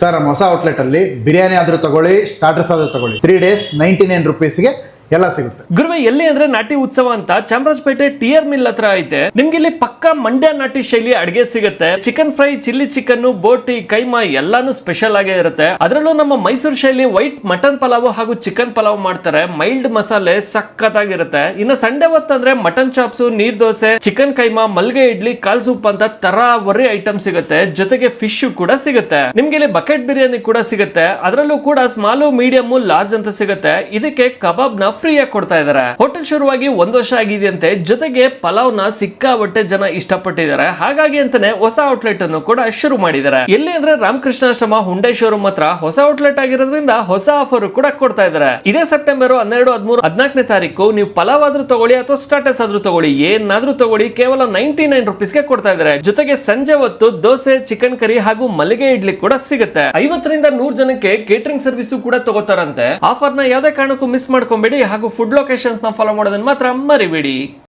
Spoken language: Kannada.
ಸರ್ ನಮ್ಮ ಹೊಸ ಔಟ್ಲೆಟ್ ಅಲ್ಲಿ ಬಿರಿಯಾನಿ ಆದ್ರೂ ತಗೊಳ್ಳಿ, ಸ್ಟಾರ್ಟರ್ಸ್ ಆದ್ರೂ ತಗೊಳ್ಳಿ, 3 days 99 rupeesಗೆ ಎಲ್ಲ ಸಿಗುತ್ತೆ. ಗುರುವೆ ಎಲ್ಲಿ ಅಂದ್ರೆ ನಾಟಿ ಉತ್ಸವ ಅಂತ ಚಾಮರಾಜಪೇಟೆ ಟಿಆರ್ ಮಿಲ್ ಹತ್ರ ಐತೆ. ನಿಮ್ಗೆ ಇಲ್ಲಿ ಪಕ್ಕಾ ಮಂಡ್ಯ ನಾಟಿ ಶೈಲಿ ಅಡಿಗೆ ಸಿಗುತ್ತೆ. ಚಿಕನ್ ಫ್ರೈ, ಚಿಲ್ಲಿ ಚಿಕನ್, ಬೋಟಿ, ಕೈಮಾ ಎಲ್ಲಾನು ಸ್ಪೆಷಲ್ ಆಗೇ ಇರುತ್ತೆ. ಅದರಲ್ಲೂ ನಮ್ಮ ಮೈಸೂರು ಶೈಲಿ ವೈಟ್ ಮಟನ್ ಪಲಾವ್ ಹಾಗೂ ಚಿಕನ್ ಪಲಾವ್ ಮಾಡ್ತಾರೆ. ಮೈಲ್ಡ್ ಮಸಾಲೆ ಸಖತ್ತಾಗಿರುತ್ತೆ. ಇನ್ನು ಸಂಡೆ ಹೊತ್ತಂದ್ರೆ ಮಟನ್ ಚಾಪ್ಸ್, ನೀರ್ ದೋಸೆ, ಚಿಕನ್ ಕೈಮಾ, ಮಲ್ಗೆ ಇಡ್ಲಿ, ಕಾಲ್ ಸೂಪ್ ಅಂತ ತರಾವರಿ ಐಟಮ್ ಸಿಗುತ್ತೆ. ಜೊತೆಗೆ ಫಿಶ್ ಕೂಡ ಸಿಗುತ್ತೆ. ನಿಮ್ಗೆ ಇಲ್ಲಿ ಬಕೆಟ್ ಬಿರಿಯಾನಿ ಕೂಡ ಸಿಗುತ್ತೆ. ಅದರಲ್ಲೂ ಕೂಡ ಸ್ಮಾಲು, ಮೀಡಿಯಂ, ಲಾರ್ಜ್ ಅಂತ ಸಿಗುತ್ತೆ. ಇದಕ್ಕೆ ಕಬಾಬ್ ನ ಫ್ರೀ ಆಗಿ ಕೊಡ್ತಾ ಇದಾರೆ. ಹೋಟೆಲ್ ಶುರುವಾಗಿ 1 ವರ್ಷ ಆಗಿದೆಯಂತೆ. ಜೊತೆಗೆ ಪಲಾವ್ ನ ಸಿಕ್ಕಾಪಟ್ಟೆ ಜನ ಇಷ್ಟಪಟ್ಟಿದ್ದಾರೆ. ಹಾಗಾಗಿ ಅಂತಾನೆ ಹೊಸ ಔಟ್ಲೆಟ್ ಅನ್ನು ಕೂಡ ಶುರು ಮಾಡಿದ್ದಾರೆ. ಎಲ್ಲಿ ಅಂದ್ರೆ ರಾಮಕೃಷ್ಣಾಶ್ರಮ ಹುಂಡೈ ಶೋರೂಮ್ ಹತ್ರ ಹೊಸ ಔಟ್ಲೆಟ್ ಆಗಿರೋದ್ರಿಂದ ಹೊಸ ಆಫರ್ ಕೂಡ ಕೊಡ್ತಾ ಇದ್ದಾರೆ. ಇದೇ ಸೆಪ್ಟೆಂಬರ್ 12, 13, 14ನೇ ತಾರೀಕು ನೀವು ಪಲಾವ್ ಆದ್ರೂ ತಗೊಳ್ಳಿ ಅಥವಾ ಸ್ಟಾರ್ಟರ್ಸ್ ಆದ್ರೂ ತಗೊಳ್ಳಿ, ಏನಾದ್ರೂ ತಗೊಳ್ಳಿ, ಕೇವಲ 99 rupeesಗೆ ಕೊಡ್ತಾ ಇದ್ದಾರೆ. ಜೊತೆಗೆ ಸಂಜೆ ಹೊತ್ತು ದೋಸೆ, ಚಿಕನ್ ಕರಿ ಹಾಗೂ ಮಲ್ಲಿಗೆ ಇಡ್ಲಿ ಕೂಡ ಸಿಗುತ್ತೆ. 50 ರಿಂದ 100 ಜನಕ್ಕೆ ಕೇಟರಿಂಗ್ ಸರ್ವಿಸ್ ಕೂಡ ತಗೋತಾರಂತೆ. ಆಫರ್ ನ ಯಾವುದೇ ಕಾರಣಕ್ಕೂ ಮಿಸ್ ಮಾಡ್ಕೊಂಬೇಡಿ ಹಾಗೂ ಫುಡ್ ಲೊಕೇಶನ್ಸ್ ನ ಫಾಲೋ ಮಾಡೋದನ್ನ ಮಾತ್ರ ಮರಿಬೇಡಿ.